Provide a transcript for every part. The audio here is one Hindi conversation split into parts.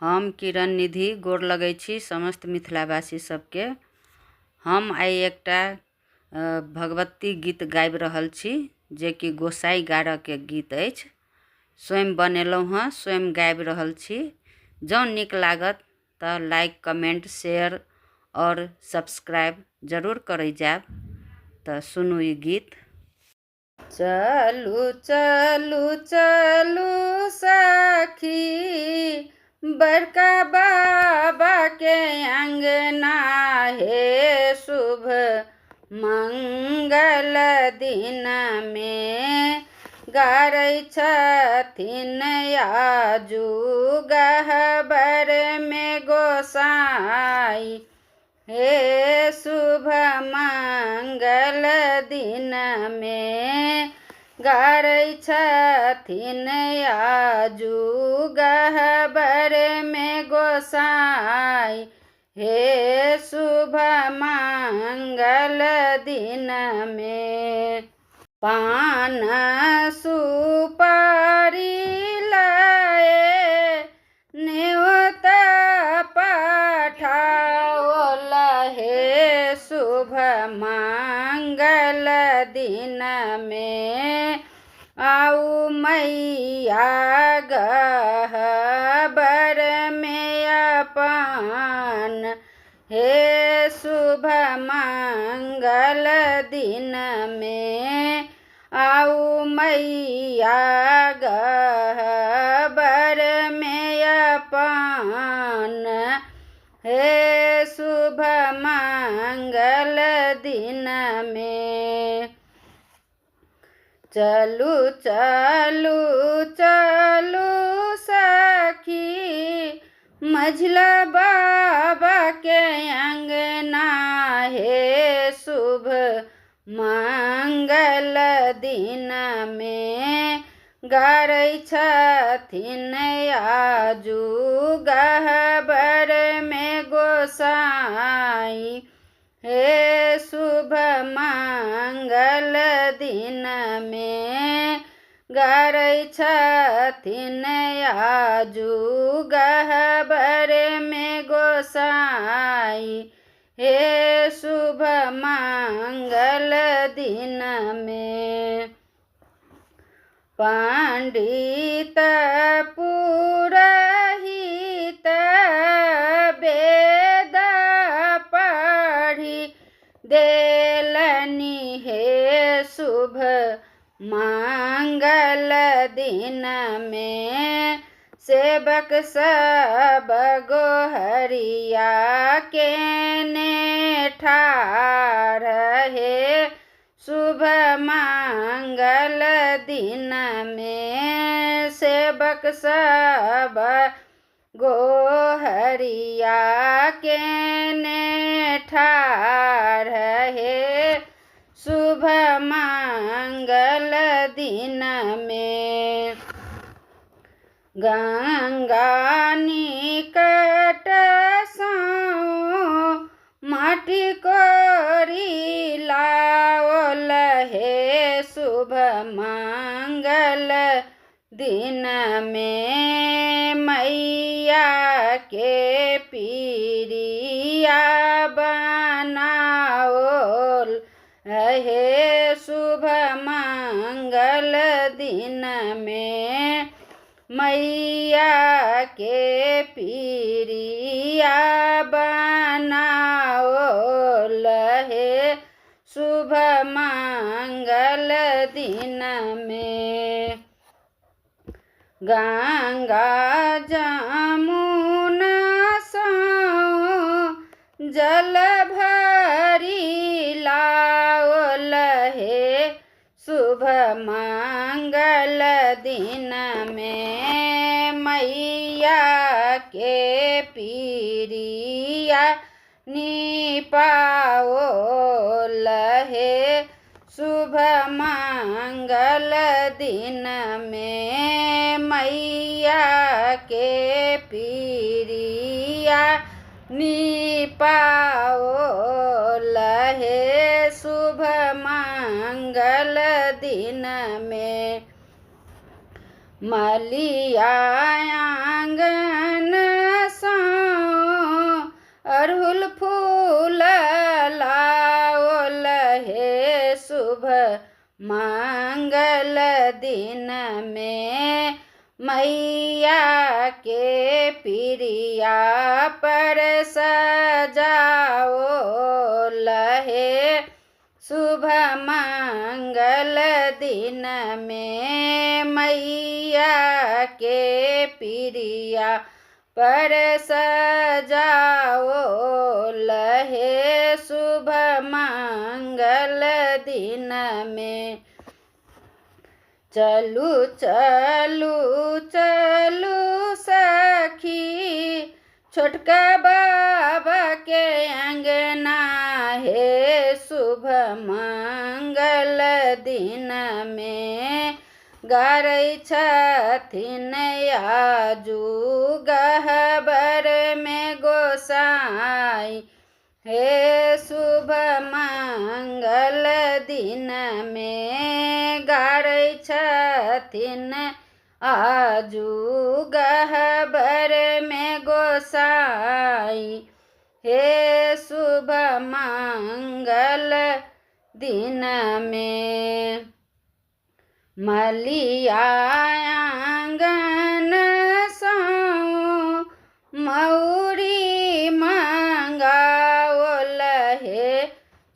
हम किरण निधि गोर लगै छी समस्त मिथिलावासी सबके। हम आइ एकटा भगवती गीत गाबि रहल छी जे कि गोसाई गारऽ के गीत अछि। स्वयं बनेलहुँ हँ, स्वयं गाबि रहल छी। जँ नीक लागत तऽ लाइक, कमेंट, शेयर और सब्सक्राइब जरूर करै जायब। तऽ सुनू ई गीत। चलू चलू चलू सखी, बड़का बाबा के अंगना, हे शुभ मंगल दिन में गारै छथिन आजू गहबर में गोसाई। हे शुभ मंगल दिन में गारै छथिन आजू गहबर में गोसाई। हे शुभ मंगल दिन में पान सुपारी लाए न्योता पठाओल। हे शुभ मंगल दिन में आऊ मैया गहबर में अपन। हे शुभ मंगल दिन में आऊ मैया गहबर में अपन। हे शुभ मंगल दिन में चलू चलू चलू सखी, मझिला बाबा के अंगना। हे शुभ मंगल दिन में गारै छथिन आजू गहबर में गोसाई। हे शुभ मंगल दिन में गारै छथिन आजू गहबर में गोसाई। हे शुभ मंगल दिन में पंडित पुरोहित वेद पढ़ी देलनि। हे शुभ मंगल दिन में सेवक सब गोहरिया केने ठाढ़। हे शुभ मंगल दिन में सेवक सब गोहरिया केने ठाढ़। हे शुभ मंगल दिन में गंगा निकट साओ माटी कोरी लाओल। हे शुभ मंगल दिन में मैया के पीरिया बनाओल। हे शुभ मंगल दिन में मैया के पीरिया बनाओल। हे शुभ मंगल दिन में गंगा जमुना साओ जल भरी लाओल। हे शुभ मंगल दिन में मैया के पीरिया निपाओल। हे शुभ मंगल दिन में मैया के पीरिया निपाओल। हे शुभ मंगल दिन में मलिया आंगन के पिरिया पर सजाओ लहे शुभ मंगल दिन में मैया के पिरिया पर सजाओ लहे शुभ मंगल दिन में। चलू चलू चलू सखी छोटका बाबा के अंगना हे शुभ मंगल दिन में गारै छथिन आजू गहबर में गोसाई हे शुभ मंगल दिन में गारै छथिन आजू गहबर में गोसाई हे शुभ मंगल दिन में। मलिया आंगन सौ मौरी मंगाओ लहे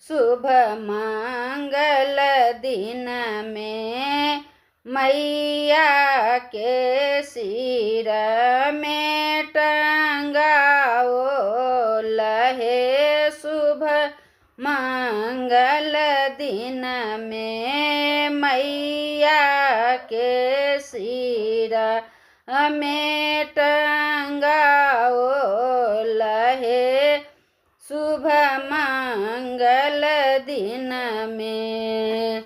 शुभ मंगल दिन में मैया के सिर में टंगाओ लहे शुभ मंगल दिन में मैया के सिर में टंगाओ लहे शुभ मंगल दिन में।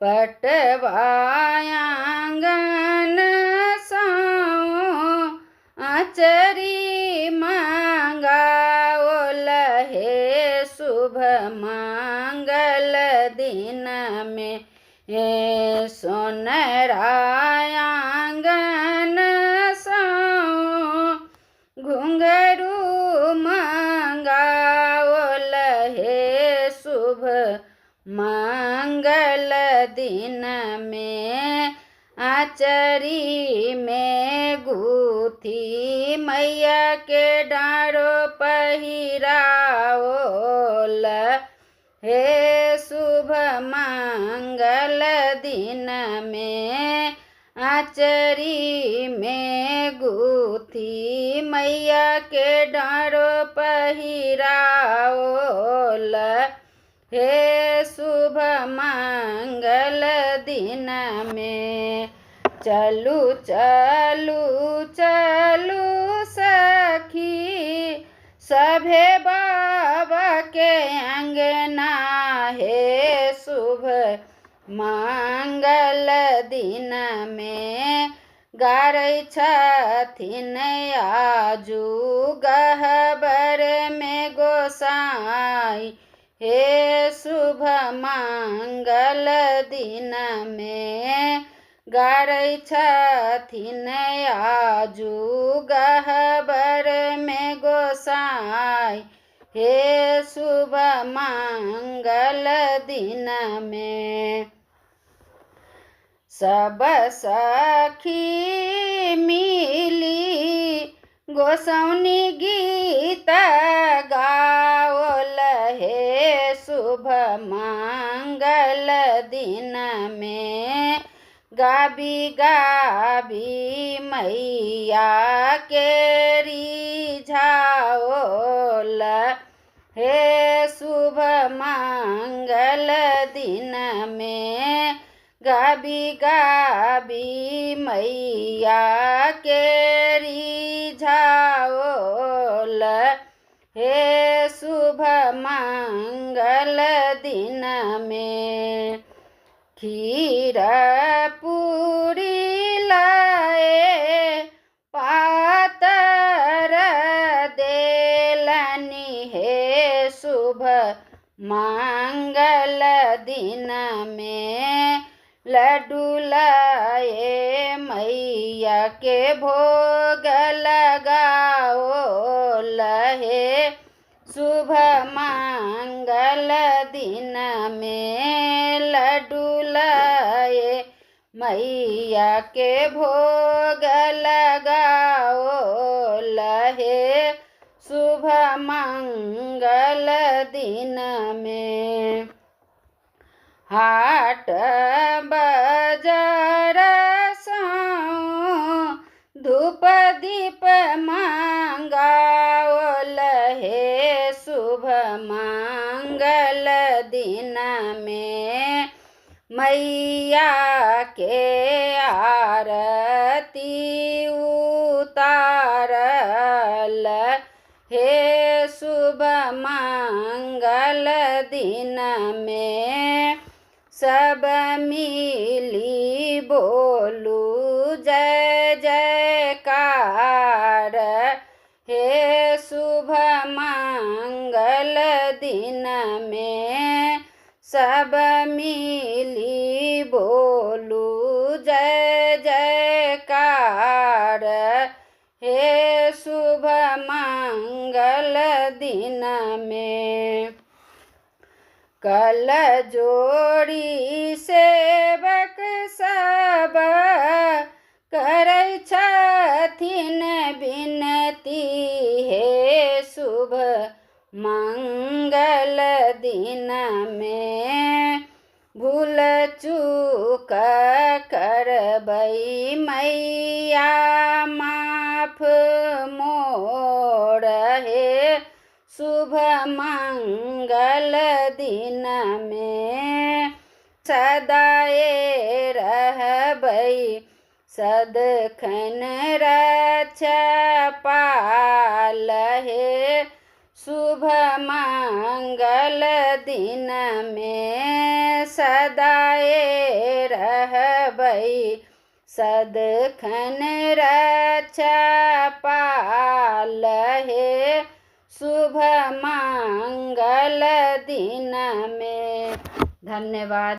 पटवा आंगन सौ आचरी मंगाओ लहे शुभ मंगल दिन में सोनरा आंगन सौ घुंघरू मंगाओ लहे शुभ मंगल दिन में आचरी में गुथी मैया के डारो पहिराओ हे शुभ मंगल दिन में आचरी में गुथी मैया के डारो पहिराओ हे शुभ मंगल दिन में। चलू चलू चलू सखी सभे बाबा के अंगना हे शुभ मंगल दिन में गारै छथिन आजू गहबर में गोसाई हे शुभ मंगल दिन में गारै छथिन आजू गहबर में गोसाई हे शुभ मंगल दिन में। सब सखी मिली गोसाउनी गीत गाओ लहे शुभ मंगल दिन में गाबी गाबी मैया के रिझाओ हे शुभ मंगल दिन में गाबी गाबी मैया के रिझाओ हे शुभ मंगल दिन में। खीर पूरी लाए पातर देलनी हे शुभ मंगल दिन में लड्डू लाए मैया के भोग लगाओ लहे शुभ मंगल दिन में लड्डू लाए मैया मैया के भोग लगाओ लहे शुभ मंगल दिन में। हाट बजार साओ धूप दीप मंगाओ लहे शुभ मंगल दिन में। मैया के आरती उतारल हे शुभ मंगल दिन में। सब मिली बोलू जय जयकार हे शुभ मंगल दिन में। सब मिली बोलू जय जयकार हे शुभ मंगल दिन में। कल जोड़ी सेवक सब करै छथिन विनती हे शुभ मंगल दिन में। भूल चूक करबै मैया माफ मोर हे शुभ मंगल दिन में। सदाए रहबै सदखन रक्षा पाल हे शुभ मंगल दिन में। सदाए रहबै सदखन रक्षा पाल हे शुभ मंगल दिन में। धन्यवाद।